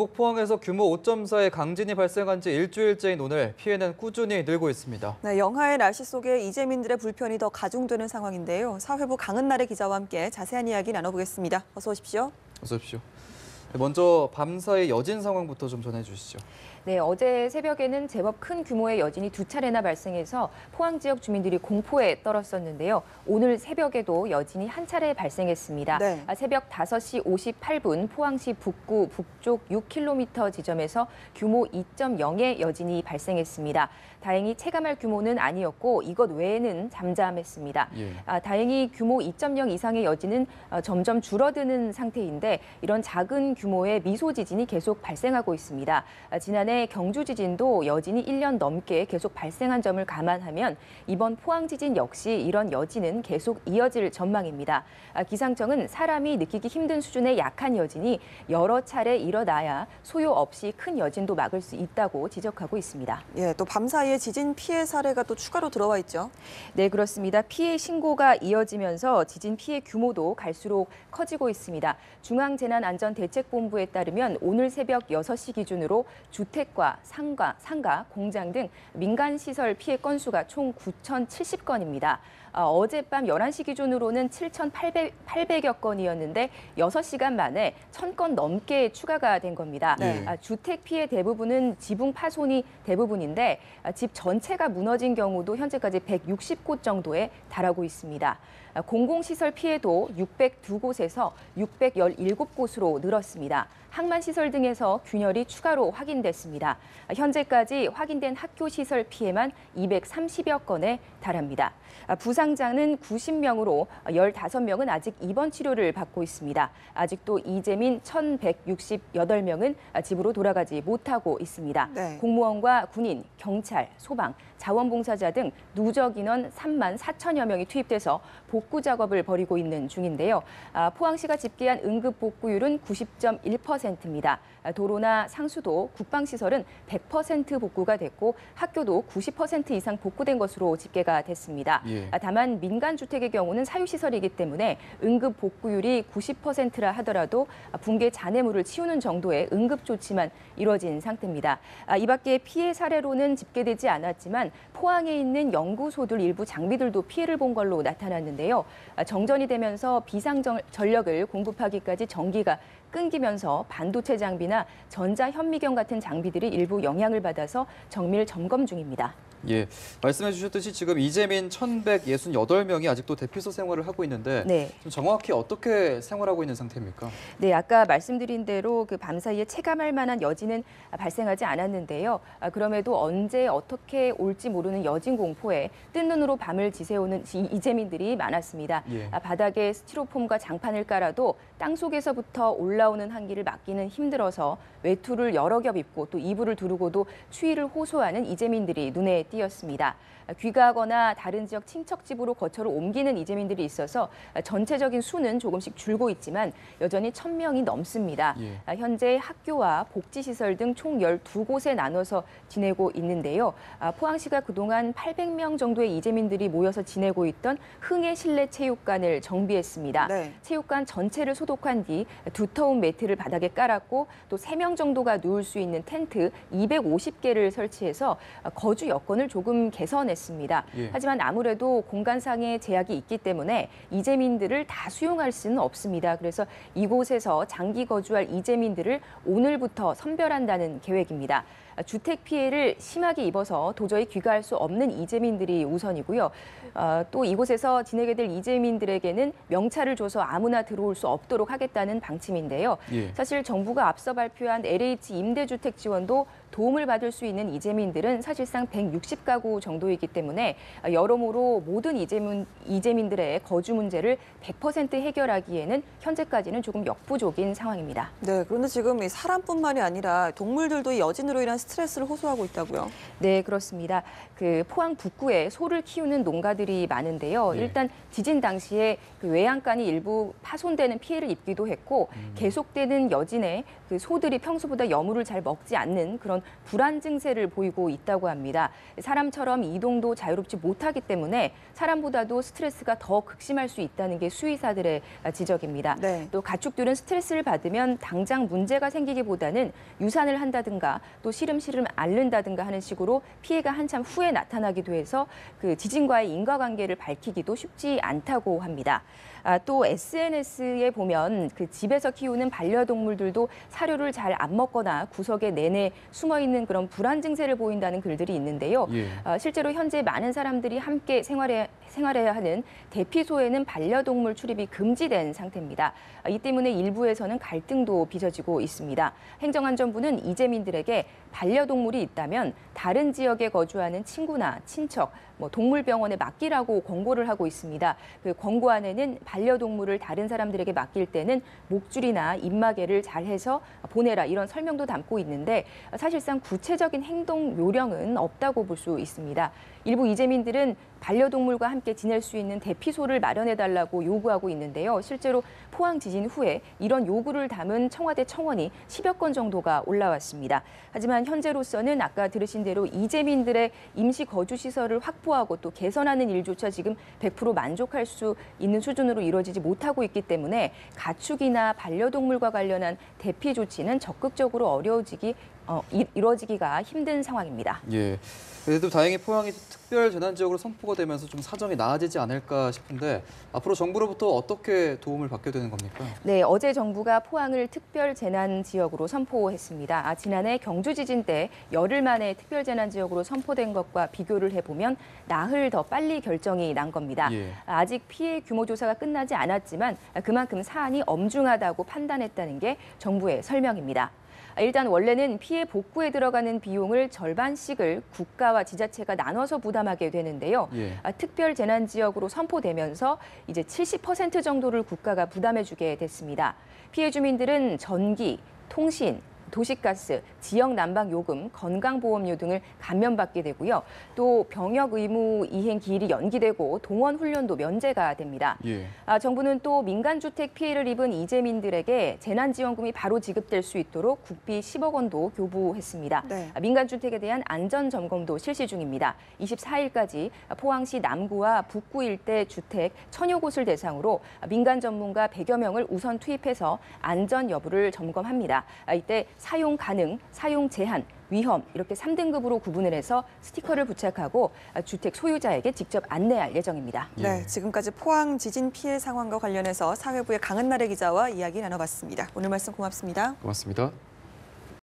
경북 포항에서 규모 5.4의 강진이 발생한 지 일주일째인 오늘 피해는 꾸준히 늘고 있습니다. 네, 영하의 날씨 속에 이재민들의 불편이 더 가중되는 상황인데요. 사회부 강은나래 기자와 함께 자세한 이야기 나눠보겠습니다. 어서 오십시오. 어서 오십시오. 먼저 밤사이 여진 상황부터 좀 전해주시죠. 네, 어제 새벽에는 제법 큰 규모의 여진이 두 차례나 발생해서 포항 지역 주민들이 공포에 떨었었는데요. 오늘 새벽에도 여진이 한 차례 발생했습니다. 네. 새벽 5시 58분 포항시 북구 북쪽 6km 지점에서 규모 2.0의 여진이 발생했습니다. 다행히 체감할 규모는 아니었고 이것 외에는 잠잠했습니다. 다행히 규모 2.0 이상의 여진은 점점 줄어드는 상태인데 이런 작은 규모의 미소 지진이 계속 발생하고 있습니다. 지난해 경주 지진도 여진이 1년 넘게 계속 발생한 점을 감안하면 이번 포항 지진 역시 이런 여진은 계속 이어질 전망입니다. 기상청은 사람이 느끼기 힘든 수준의 약한 여진이 여러 차례 일어나야 소요 없이 큰 여진도 막을 수 있다고 지적하고 있습니다. 예, 또 밤사이에 지진 피해 사례가 또 추가로 들어와 있죠. 네, 그렇습니다. 피해 신고가 이어지면서 지진 피해 규모도 갈수록 커지고 있습니다. 중앙재난안전대책본부에 따르면 오늘 새벽 6시 기준으로 주택과 상가, 공장 등 민간시설 피해 건수가 총 9,070건입니다. 어젯밤 11시 기준으로는 7,800여 건이었는데 6시간 만에 1,000건 넘게 추가가 된 겁니다. 네. 주택 피해 대부분은 지붕 파손이 대부분인데 집 전체가 무너진 경우도 현재까지 160곳 정도에 달하고 있습니다. 공공시설 피해도 602곳에서 617곳으로 늘었습니다. 항만시설 등에서 균열이 추가로 확인됐습니다. 현재까지 확인된 학교시설 피해만 230여 건에 달합니다. 부상자는 90명으로 15명은 아직 입원 치료를 받고 있습니다. 아직도 이재민 1,168명은 집으로 돌아가지 못하고 있습니다. 네. 공무원과 군인, 경찰, 소방, 자원봉사자 등 누적 인원 3만 4천여 명이 투입돼서 복구 작업을 벌이고 있는 중인데요. 포항시가 집계한 응급 복구율은 90.1%입니다. 도로나 상수도, 국방시설은 100% 복구가 됐고 학교도 90% 이상 복구된 것으로 집계가 됐습니다. 다만 민간주택의 경우는 사유시설이기 때문에 응급 복구율이 90%라 하더라도 붕괴 잔해물을 치우는 정도의 응급조치만 이루어진 상태입니다. 이 밖에 피해 사례로는 집계되지 않았지만 포항에 있는 연구소들 일부 장비들도 피해를 본 걸로 나타났는데요. 정전이 되면서 비상전력을 공급하기까지 전기가 끊기면서 반도체 장비나 전자현미경 같은 장비들이 일부 영향을 받아서 정밀 점검 중입니다. 예, 말씀해 주셨듯이 지금 이재민 1,168명이 아직도 대피소 생활을 하고 있는데 좀 정확히 어떻게 생활하고 있는 상태입니까? 네, 아까 말씀드린 대로 그 밤사이에 체감할 만한 여진은 발생하지 않았는데요. 그럼에도 언제 어떻게 올지 모르는 여진 공포에 뜬 눈으로 밤을 지새우는 이재민들이 많았습니다. 바닥에 스티로폼과 장판을 깔아도 땅속에서부터 올라오는 한기를 막기는 힘들어서 외투를 여러 겹 입고 또 이불을 두르고도 추위를 호소하는 이재민들이 눈에 띄었습니다. 귀가하거나 다른 지역 친척집으로 거처를 옮기는 이재민들이 있어서 전체적인 수는 조금씩 줄고 있지만 여전히 1,000명이 넘습니다. 현재 학교와 복지시설 등 총 12곳에 나눠서 지내고 있는데요. 포항시가 그동안 800명 정도의 이재민들이 모여서 지내고 있던 흥해 실내 체육관을 정비했습니다. 체육관 전체를 소독한 뒤 두터운 매트를 바닥에 깔았고 또 3명 정도가 누울 수 있는 텐트 250개를 설치해서 거주 여건을 조금 개선했습니다. 하지만 아무래도 공간상의 제약이 있기 때문에 이재민들을 다 수용할 수는 없습니다. 그래서 이곳에서 장기 거주할 이재민들을 오늘부터 선별한다는 계획입니다. 주택 피해를 심하게 입어서 도저히 귀가할 수 없는 이재민들이 우선이고요. 또 이곳에서 지내게 될 이재민들에게는 명찰을 줘서 아무나 들어올 수 없도록 하겠다는 방침인데요. 사실 정부가 앞서 발표한 LH 임대주택 지원도 도움을 받을 수 있는 이재민들은 사실상 160가구 정도이기 때문에 여러모로 모든 이재민들의 거주 문제를 100% 해결하기에는 현재까지는 조금 역부족인 상황입니다. 네, 그런데 지금 사람뿐만이 아니라 동물들도 이 여진으로 인한 스트레스를 호소하고 있다고요? 네, 그렇습니다. 그 포항 북구에 소를 키우는 농가들이 많은데요. 일단 지진 당시에 그 외양간이 일부 파손되는 피해를 입기도 했고 계속되는 여진에 그 소들이 평소보다 여물을 잘 먹지 않는 그런 그런 불안 증세를 보이고 있다고 합니다. 사람처럼 이동도 자유롭지 못하기 때문에 사람보다도 스트레스가 더 극심할 수 있다는 게 수의사들의 지적입니다. 네. 또 가축들은 스트레스를 받으면 당장 문제가 생기기보다는 유산을 한다든가 또 시름시름 앓는다든가 하는 식으로 피해가 한참 후에 나타나기도 해서 그 지진과의 인과관계를 밝히기도 쉽지 않다고 합니다. 또 SNS에 보면 그 집에서 키우는 반려동물들도 사료를 잘 안 먹거나 구석에 내내 숨어 있는 그런 불안 증세를 보인다는 글들이 있는데요. 예. 실제로 현재 많은 사람들이 함께 생활해야 하는 대피소에는 반려동물 출입이 금지된 상태입니다. 이 때문에 일부에서는 갈등도 빚어지고 있습니다. 행정안전부는 이재민들에게 반려동물이 있다면 다른 지역에 거주하는 친구나 친척, 동물병원에 맡기라고 권고를 하고 있습니다. 그 권고안에는 반려동물을 다른 사람들에게 맡길 때는 목줄이나 입마개를 잘해서 보내라 이런 설명도 담고 있는데 사실상 구체적인 행동 요령은 없다고 볼 수 있습니다. 일부 이재민들은 반려동물과 함께 지낼 수 있는 대피소를 마련해달라고 요구하고 있는데요. 실제로 포항 지진 후에 이런 요구를 담은 청와대 청원이 10여 건 정도가 올라왔습니다. 하지만 현재로서는 아까 들으신 대로 이재민들의 임시 거주 시설을 확보하고 또 개선하는 일조차 지금 100% 만족할 수 있는 수준으로 이루어지지 못하고 있기 때문에 가축이나 반려동물과 관련한 대피 조치는 적극적으로 이루어지기가 힘든 상황입니다. 예. 그래도 다행히 포항이 특별 재난 지역으로 선포가 되면서 좀 사정이 나아지지 않을까 싶은데 앞으로 정부로부터 어떻게 도움을 받게 되는 겁니까? 네, 어제 정부가 포항을 특별 재난 지역으로 선포했습니다. 지난해 경주 지진 때 열흘 만에 특별 재난 지역으로 선포된 것과 비교를 해보면 나흘 더 빨리 결정이 난 겁니다. 예. 아직 피해 규모 조사가 끝나지 않았지만 그만큼 사안이 엄중하다고 판단했다는 게 정부의 설명입니다. 일단 원래는 피해 복구에 들어가는 비용을 절반씩을 국가와 지자체가 나눠서 부담하게 되는데요. 예. 특별 재난 지역으로 선포되면서 이제 70% 정도를 국가가 부담해주게 됐습니다. 피해 주민들은 전기, 통신, 도시가스, 지역 난방 요금, 건강보험료 등을 감면받게 되고요. 또 병역 의무 이행 기일이 연기되고 동원 훈련도 면제가 됩니다. 예. 정부는 또 민간주택 피해를 입은 이재민들에게 재난지원금이 바로 지급될 수 있도록 국비 10억 원도 교부했습니다. 네. 민간주택에 대한 안전점검도 실시 중입니다. 24일까지 포항시 남구와 북구 일대 주택 1000여 곳을 대상으로 민간 전문가 100여 명을 우선 투입해서 안전 여부를 점검합니다. 이때 사용 가능, 사용 제한, 위험 이렇게 3등급으로 구분을 해서 스티커를 부착하고 주택 소유자에게 직접 안내할 예정입니다. 네, 지금까지 포항 지진 피해 상황과 관련해서 사회부의 강은나래 기자와 이야기 나눠봤습니다. 오늘 말씀 고맙습니다. 고맙습니다.